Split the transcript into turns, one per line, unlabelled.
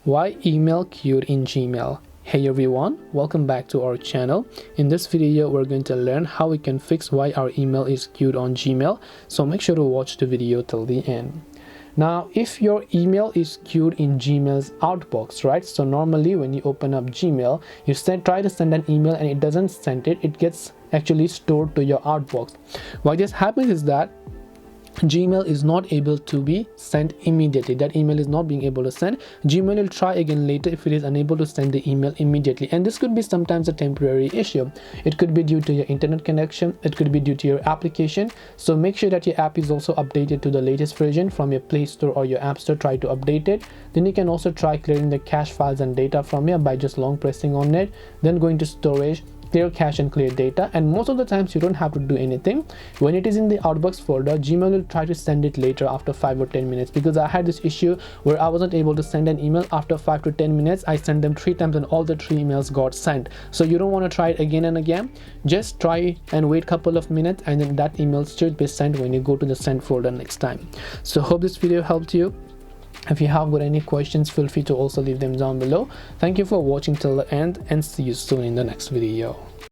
Why email queued in Gmail? Hey everyone, welcome back to our channel. In this video we're going to learn how we can fix why our email is queued on Gmail, so make sure to watch the video till the end. Now if your email is queued in Gmail's outbox, right, so normally when you open up Gmail, you try to send an email and it doesn't send it, it gets actually stored to your outbox. Why this happens is that Gmail is not able to be sent immediately. That email is not being able to send. Gmail will try again later if it is unable to send the email immediately, and this could be sometimes a temporary issue. It could be due to your internet connection, it could be due to your application, so make sure that your app is also updated to the latest version from your Play Store or your App Store. Try to update it. Then you can also try clearing the cache files and data from here by just long pressing on it, then going to storage, clear cache and clear data, and most of the times you don't have to do anything. When it is in the outbox folder, Gmail will try to send it later after 5 or 10 minutes, because I had this issue where I wasn't able to send an email after 5 to 10 minutes. I sent them 3 times and all the 3 emails got sent. So you don't want to try it again and again. Just try and wait a couple of minutes, and then that email should be sent when you go to the send folder next time. So hope this video helped you. If you have got any questions, feel free to also leave them down below. Thank you for watching till the end, and see you soon in the next video.